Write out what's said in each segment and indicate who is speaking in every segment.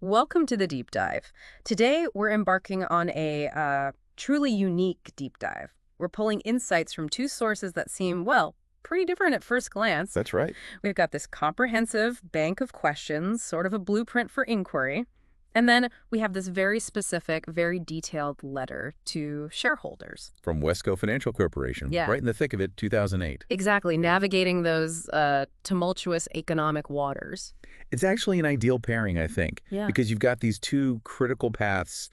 Speaker 1: Welcome to the deep dive. Today, we're embarking on a truly unique deep dive. We're pulling insights from two sources that seem, well, pretty different at first glance.
Speaker 2: That's right.
Speaker 1: We've got this comprehensive bank of questions, sort of a blueprint for inquiry. And then we have this very specific, very detailed letter to shareholders.
Speaker 2: From WESCO Financial Corporation,
Speaker 1: Yeah,
Speaker 2: right in the thick of it, 2008.
Speaker 1: exactly, navigating those tumultuous economic waters.
Speaker 2: It's actually an ideal pairing, I think,
Speaker 1: Yeah.
Speaker 2: because you've got these two critical paths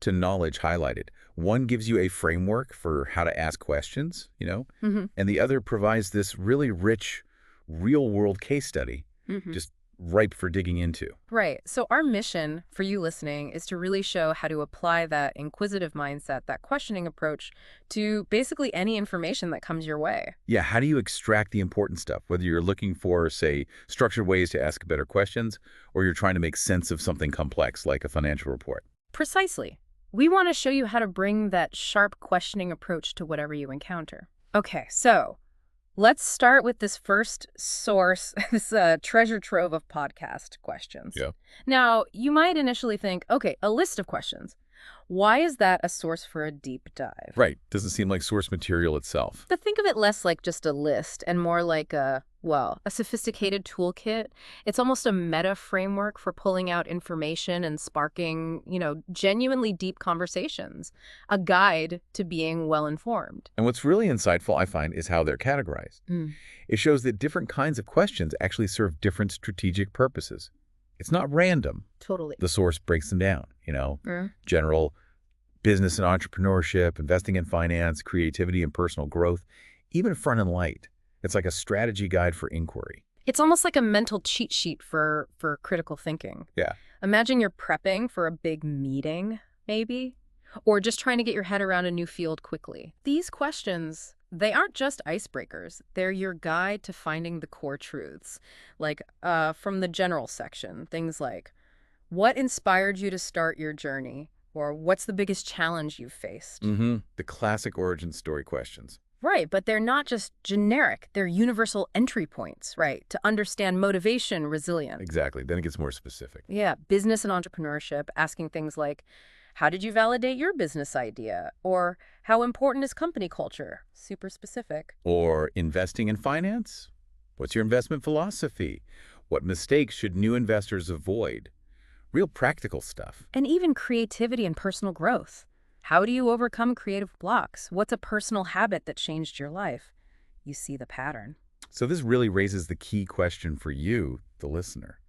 Speaker 2: to knowledge highlighted. One gives you a framework for how to ask questions,
Speaker 1: Mm-hmm.
Speaker 2: and the other provides this really rich, real-world case study,
Speaker 1: Mm-hmm.
Speaker 2: just ripe for digging into.
Speaker 1: Right. So our mission for you listening is to really show how to apply that inquisitive mindset, that questioning approach to basically any information that comes your way.
Speaker 2: Yeah, how do you extract the important stuff, whether you're looking for, say, structured ways to ask better questions, or you're trying to make sense of something complex like a financial report?
Speaker 1: Precisely. We want to show you how to bring that sharp questioning approach to whatever you encounter. Okay, so let's start with this first source, this treasure trove of podcast questions.
Speaker 2: Yeah.
Speaker 1: Now, you might initially think, okay, a list of questions. Why is that a source for a deep dive?
Speaker 2: Right. Doesn't seem like source material itself.
Speaker 1: To think of it less like just a list and more like a sophisticated toolkit. It's almost a meta framework for pulling out information and sparking, genuinely deep conversations. A guide to being well-informed.
Speaker 2: And what's really insightful, I find, is how they're categorized.
Speaker 1: Mm.
Speaker 2: It shows that different kinds of questions actually serve different strategic purposes. It's not random.
Speaker 1: Totally.
Speaker 2: The source breaks them down,
Speaker 1: Mm.
Speaker 2: general business and entrepreneurship, investing in finance, creativity and personal growth, even front and light. It's like a strategy guide for inquiry.
Speaker 1: It's almost like a mental cheat sheet for critical thinking.
Speaker 2: Yeah.
Speaker 1: Imagine you're prepping for a big meeting, maybe, or just trying to get your head around a new field quickly. These questions, they aren't just icebreakers. They're your guide to finding the core truths. Like from the general section, things like, what inspired you to start your journey? Or what's the biggest challenge you've faced?
Speaker 2: The classic origin story questions.
Speaker 1: Right, but they're not just generic. They're universal entry points, right, to understand motivation, resilience.
Speaker 2: Exactly. Then it gets more specific.
Speaker 1: Yeah, business and entrepreneurship, asking things like, how did you validate your business idea? Or how important is company culture? Super specific.
Speaker 2: Or investing in finance? What's your investment philosophy? What mistakes should new investors avoid? Real practical stuff.
Speaker 1: And even creativity and personal growth. How do you overcome creative blocks? What's a personal habit that changed your life? You see the pattern.
Speaker 2: So this really raises the key question for you, the listener.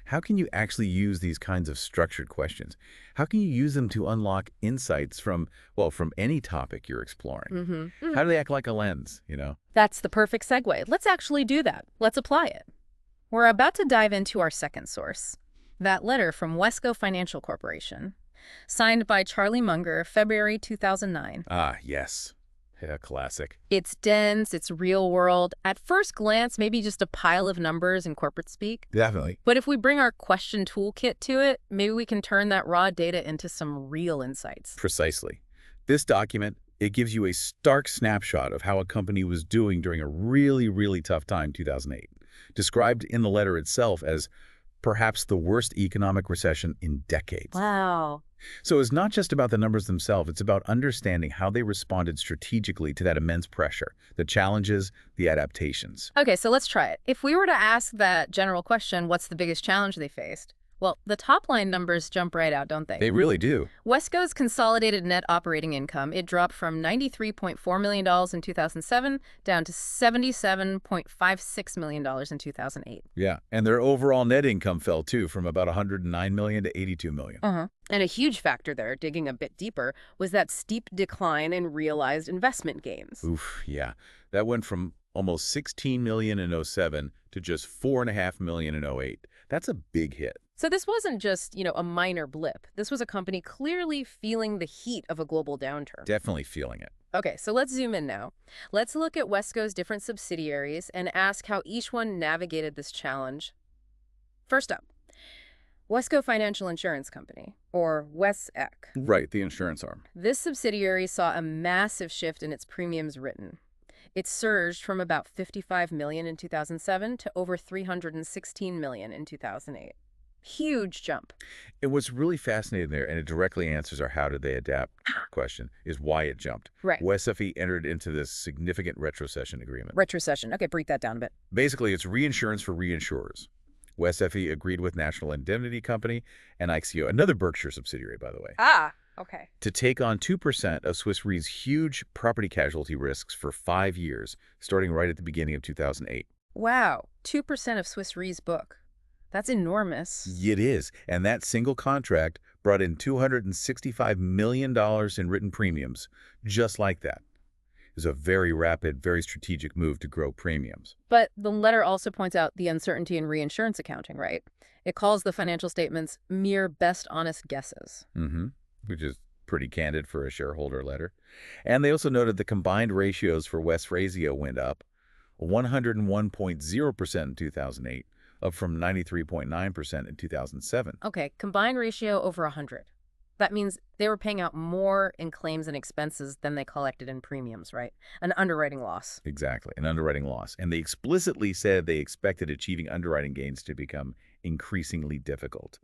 Speaker 2: How can you actually use these kinds of structured questions? How can you use them to unlock insights from any topic you're exploring? How do they act like a lens,
Speaker 1: That's the perfect segue. Let's actually do that. Let's apply it. We're about to dive into our second source. That letter from WESCO Financial Corporation, signed by Charlie Munger, February 2009.
Speaker 2: Ah, yes. Yeah, classic.
Speaker 1: It's dense, it's real world. At first glance, maybe just a pile of numbers in corporate speak.
Speaker 2: Definitely.
Speaker 1: But if we bring our question toolkit to it, maybe we can turn that raw data into some real insights.
Speaker 2: Precisely. This document, it gives you a stark snapshot of how a company was doing during a really, really tough time, 2008. Described in the letter itself as perhaps the worst economic recession in decades.
Speaker 1: Wow.
Speaker 2: So it's not just about the numbers themselves, it's about understanding how they responded strategically to that immense pressure, the challenges, the adaptations.
Speaker 1: Okay, so let's try it. If we were to ask that general question, what's the biggest challenge they faced? Well, the top line numbers jump right out, don't they?
Speaker 2: They really do.
Speaker 1: WESCO's consolidated net operating income, it dropped from $93.4 million in 2007 down to $77.56 million in 2008.
Speaker 2: Yeah, and their overall net income fell too, from about $109 million to $82 million.
Speaker 1: And a huge factor there, digging a bit deeper, was that steep decline in realized investment gains.
Speaker 2: Oof, yeah. That went from almost $16 million in '07 to just $4.5 million in '08. That's a big hit.
Speaker 1: So this wasn't just, a minor blip. This was a company clearly feeling the heat of a global downturn.
Speaker 2: Definitely feeling it.
Speaker 1: Okay, so let's zoom in now. Let's look at WESCO's different subsidiaries and ask how each one navigated this challenge. First up, WESCO Financial Insurance Company, or WESC.
Speaker 2: Right, the insurance arm.
Speaker 1: This subsidiary saw a massive shift in its premiums written. It surged from about $55 million in 2007 to over $316 million in 2008. Huge jump.
Speaker 2: And what's really fascinating there, and it directly answers our how did they adapt question, is why it jumped.
Speaker 1: Right.
Speaker 2: WESCO entered into this significant retrocession agreement.
Speaker 1: Retrocession. Okay, break that down a bit.
Speaker 2: Basically, it's reinsurance for reinsurers. WESCO agreed with National Indemnity Company and IXIO, another Berkshire subsidiary, by the way,
Speaker 1: Ah, okay.
Speaker 2: to take on 2% of Swiss Re's huge property casualty risks for 5 years, starting right at the beginning of 2008.
Speaker 1: Wow, 2% of Swiss Re's book. That's enormous.
Speaker 2: It is, and that single contract brought in $265 million in written premiums, just like that. It was a very rapid, very strategic move to grow premiums.
Speaker 1: But the letter also points out the uncertainty in reinsurance accounting, right? It calls the financial statements mere best honest guesses.
Speaker 2: Which is pretty candid for a shareholder letter. And they also noted the combined ratios for Westphrasia went up 101.0% in 2008, up from 93.9% in 2007.
Speaker 1: Okay, combined ratio over 100. That means they were paying out more in claims and expenses than they collected in premiums, right? An underwriting loss.
Speaker 2: Exactly, an underwriting loss. And they explicitly said they expected achieving underwriting gains to become increasingly difficult.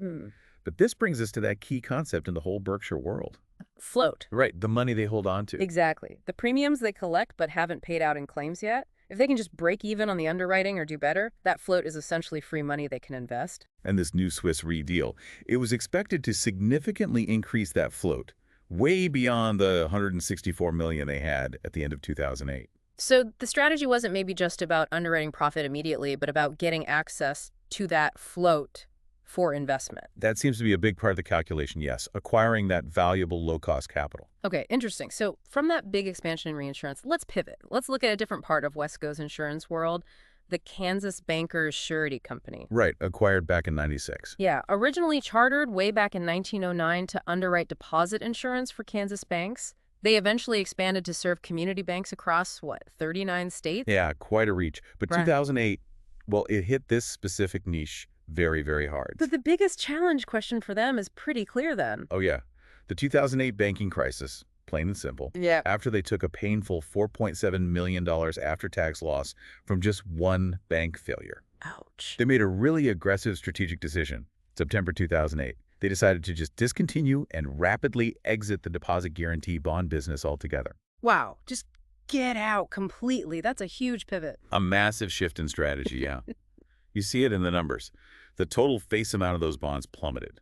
Speaker 2: But this brings us to that key concept in the whole Berkshire world.
Speaker 1: Float.
Speaker 2: Right, the money they hold on to.
Speaker 1: Exactly. The premiums they collect but haven't paid out in claims yet, if they can just break even on the underwriting or do better, that float is essentially free money they can invest.
Speaker 2: And this new Swiss Re deal, it was expected to significantly increase that float, way beyond the $164 million they had at the end of 2008.
Speaker 1: So the strategy wasn't maybe just about underwriting profit immediately, but about getting access to that float for investment.
Speaker 2: That seems to be a big part of the calculation, yes, acquiring that valuable low-cost capital.
Speaker 1: Okay, interesting. So from that big expansion in reinsurance, let's pivot. Let's look at a different part of WESCO's insurance world, the Kansas Bankers Surety Company.
Speaker 2: Right, acquired back in '96.
Speaker 1: Yeah, originally chartered way back in 1909 to underwrite deposit insurance for Kansas banks. They eventually expanded to serve community banks across, 39 states?
Speaker 2: Yeah, quite a reach. But
Speaker 1: Right.
Speaker 2: 2008, well, it hit this specific niche very, very hard.
Speaker 1: But the biggest challenge question for them is pretty clear then.
Speaker 2: Oh, yeah. The 2008 banking crisis, plain and simple.
Speaker 1: Yeah.
Speaker 2: After they took a painful $4.7 million after-tax loss from just one bank failure.
Speaker 1: Ouch.
Speaker 2: They made a really aggressive strategic decision. September 2008. They decided to just discontinue and rapidly exit the deposit guarantee bond business altogether.
Speaker 1: Wow, just get out completely. That's a huge pivot.
Speaker 2: A massive shift in strategy, yeah. You see it in the numbers. The total face amount of those bonds plummeted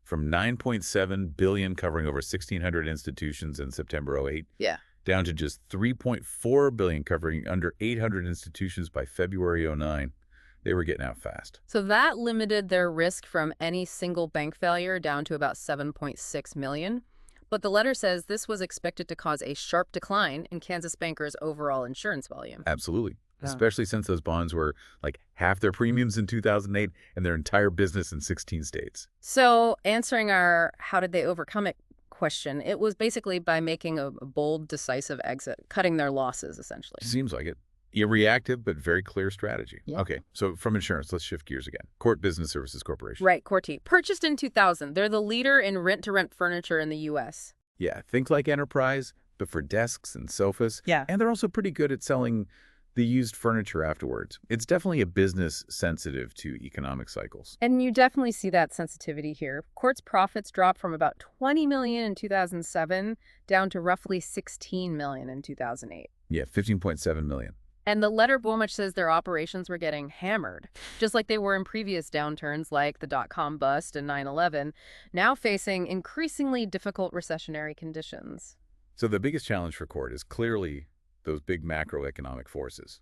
Speaker 2: from $9.7 billion covering over 1,600 institutions in September '08
Speaker 1: Yeah.
Speaker 2: down to just $3.4 billion covering under 800 institutions by February '09. They were getting out fast.
Speaker 1: So that limited their risk from any single bank failure down to about 7.6 million. But the letter says this was expected to cause a sharp decline in Kansas Bankers' overall insurance volume.
Speaker 2: Absolutely.
Speaker 1: Yeah.
Speaker 2: Especially since those bonds were like half their premiums in 2008 and their entire business in 16 states.
Speaker 1: So answering our how did they overcome it question, it was basically by making a bold, decisive exit, cutting their losses, essentially.
Speaker 2: Seems like it. A reactive but very clear strategy.
Speaker 1: Yeah.
Speaker 2: Okay, so from insurance, let's shift gears again. Court Business Services Corporation.
Speaker 1: Right, Corti. Purchased in 2000. They're the leader in rent-to-rent furniture in the U.S.
Speaker 2: Yeah, think like Enterprise, but for desks and sofas.
Speaker 1: Yeah.
Speaker 2: And they're also pretty good at selling the used furniture afterwards. It's definitely a business sensitive to economic cycles.
Speaker 1: And you definitely see that sensitivity here. Quartz profits dropped from about $20 million in 2007 down to roughly $16 million in 2008.
Speaker 2: Yeah, $15.7 million.
Speaker 1: And the letter pretty much says their operations were getting hammered, just like they were in previous downturns like the dot-com bust and 9/11, now facing increasingly difficult recessionary conditions.
Speaker 2: So the biggest challenge for Court is clearly those big macroeconomic forces.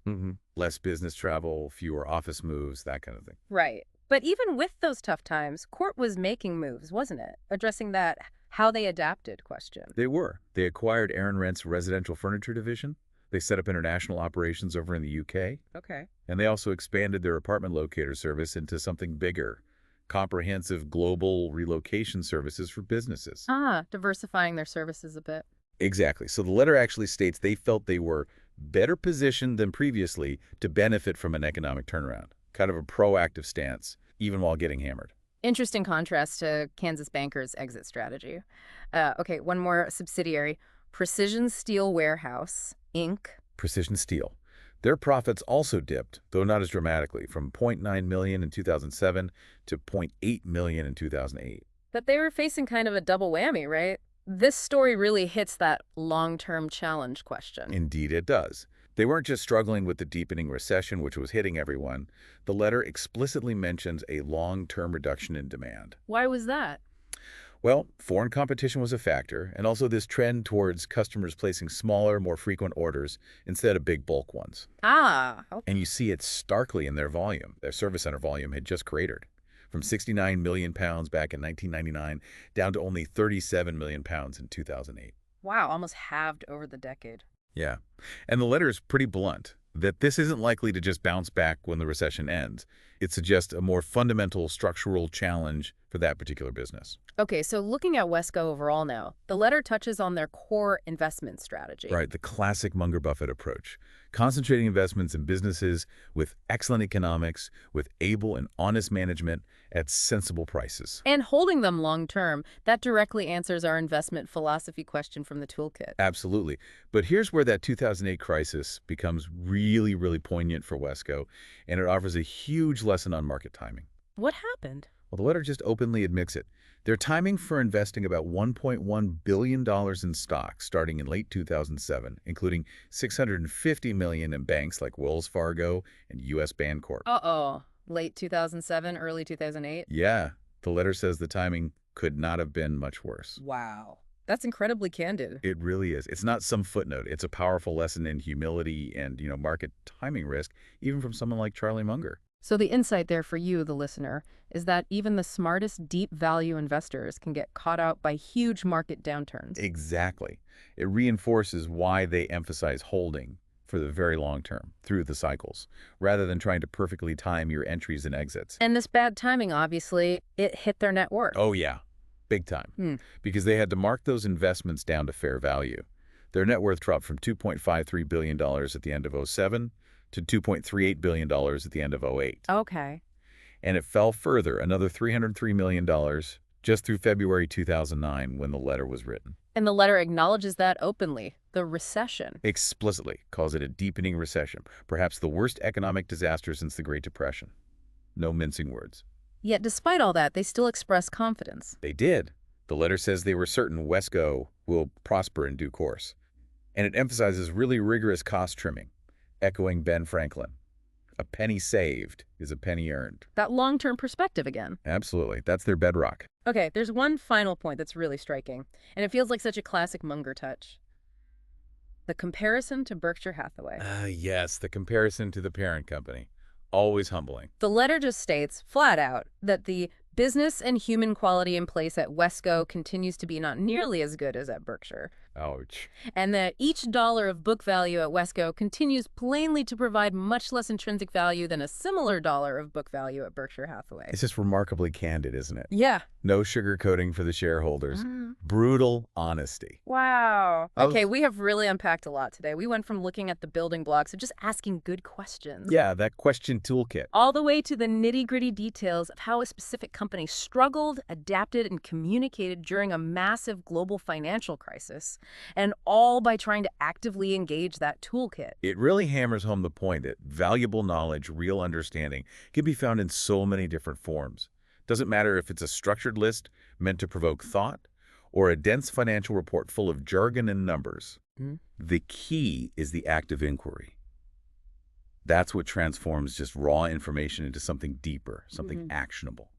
Speaker 2: Less business travel, fewer office moves, that kind of thing.
Speaker 1: Right. But even with those tough times, Court was making moves, wasn't it? Addressing that how they adapted question.
Speaker 2: They were. They acquired Aaron Rent's residential furniture division. They set up international operations over in the UK.
Speaker 1: Okay.
Speaker 2: And they also expanded their apartment locator service into something bigger, comprehensive global relocation services for businesses.
Speaker 1: Diversifying their services a bit.
Speaker 2: Exactly. So the letter actually states they felt they were better positioned than previously to benefit from an economic turnaround, kind of a proactive stance, even while getting hammered.
Speaker 1: Interesting contrast to Kansas Bankers' exit strategy. Okay, one more subsidiary. Precision Steel Warehouse, Inc.
Speaker 2: Precision Steel. Their profits also dipped, though not as dramatically, from zero point 0.9 million in 2007 to zero point 0.8 million in 2008.
Speaker 1: But they were facing kind of a double whammy, right? This story really hits that long-term challenge question.
Speaker 2: Indeed, it does. They weren't just struggling with the deepening recession, which was hitting everyone. The letter explicitly mentions a long-term reduction in demand.
Speaker 1: Why was that?
Speaker 2: Well, foreign competition was a factor, and also this trend towards customers placing smaller, more frequent orders instead of big bulk ones.
Speaker 1: Ah, okay.
Speaker 2: And you see it starkly in their volume. Their service center volume had just cratered from 69 million pounds back in 1999 down to only 37 million pounds in 2008.
Speaker 1: Wow, almost halved over the decade.
Speaker 2: Yeah. And the letter is pretty blunt that this isn't likely to just bounce back when the recession ends. It suggests a more fundamental structural challenge for that particular business.
Speaker 1: Okay, so looking at WESCO overall now, the letter touches on their core investment strategy.
Speaker 2: Right, the classic Munger Buffett approach. Concentrating investments in businesses with excellent economics, with able and honest management at sensible prices.
Speaker 1: And holding them long term, that directly answers our investment philosophy question from the toolkit.
Speaker 2: Absolutely. But here's where that 2008 crisis becomes really, really poignant for WESCO, and it offers a huge lesson on market timing.
Speaker 1: What happened?
Speaker 2: Well, the letter just openly admits it. Their timing for investing about $1.1 billion in stocks starting in late 2007, including $650 million in banks like Wells Fargo and U.S. Bancorp.
Speaker 1: Uh-oh. Late 2007, early 2008?
Speaker 2: Yeah, the letter says the timing could not have been much worse.
Speaker 1: Wow. That's incredibly candid.
Speaker 2: It really is. It's not some footnote. It's a powerful lesson in humility and, market timing risk, even from someone like Charlie Munger.
Speaker 1: So the insight there for you, the listener, is that even the smartest deep value investors can get caught out by huge market downturns.
Speaker 2: Exactly. It reinforces why they emphasize holding for the very long term, through the cycles, rather than trying to perfectly time your entries and exits.
Speaker 1: And this bad timing, obviously, it hit their net worth.
Speaker 2: Oh, yeah. Big time. Because they had to mark those investments down to fair value. Their net worth dropped from $2.53 billion at the end of '07 to $2.38 billion at the end of '08.
Speaker 1: Okay.
Speaker 2: And it fell further, another $303 million, just through February 2009 when the letter was written.
Speaker 1: And the letter acknowledges that openly, the recession.
Speaker 2: Explicitly calls it a deepening recession, perhaps the worst economic disaster since the Great Depression. No mincing words.
Speaker 1: Yet despite all that, they still express confidence.
Speaker 2: They did. The letter says they were certain WESCO will prosper in due course. And it emphasizes really rigorous cost trimming, echoing Ben Franklin. A penny saved is a penny earned.
Speaker 1: That long-term perspective again.
Speaker 2: Absolutely. That's their bedrock.
Speaker 1: Okay, there's one final point that's really striking, and it feels like such a classic Munger touch. The comparison to Berkshire Hathaway.
Speaker 2: Yes, the comparison to the parent company. Always humbling.
Speaker 1: The letter just states, flat out, that the business and human quality in place at WESCO continues to be not nearly as good as at Berkshire.
Speaker 2: Ouch.
Speaker 1: And that each dollar of book value at WESCO continues plainly to provide much less intrinsic value than a similar dollar of book value at Berkshire Hathaway.
Speaker 2: It's just remarkably candid, isn't it?
Speaker 1: Yeah.
Speaker 2: No sugarcoating for the shareholders. Brutal honesty.
Speaker 1: Wow. Okay, we have really unpacked a lot today. We went from looking at the building blocks of just asking good questions.
Speaker 2: Yeah, that question toolkit.
Speaker 1: All the way to the nitty-gritty details of how a specific company struggled, adapted, and communicated during a massive global financial crisis, and all by trying to actively engage that toolkit.
Speaker 2: It really hammers home the point that valuable knowledge, real understanding, can be found in so many different forms. Doesn't matter if it's a structured list meant to provoke thought or a dense financial report full of jargon and numbers. The key is the active inquiry. That's what transforms just raw information into something deeper, something actionable.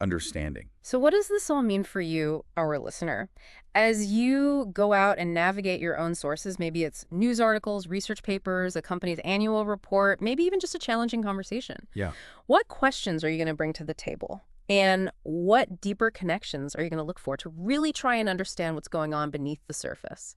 Speaker 2: Understanding.
Speaker 1: So what does this all mean for you, our listener? As you go out and navigate your own sources, maybe it's news articles, research papers, a company's annual report, maybe even just a challenging conversation.
Speaker 2: Yeah.
Speaker 1: What questions are you going to bring to the table? And what deeper connections are you going to look for to really try and understand what's going on beneath the surface?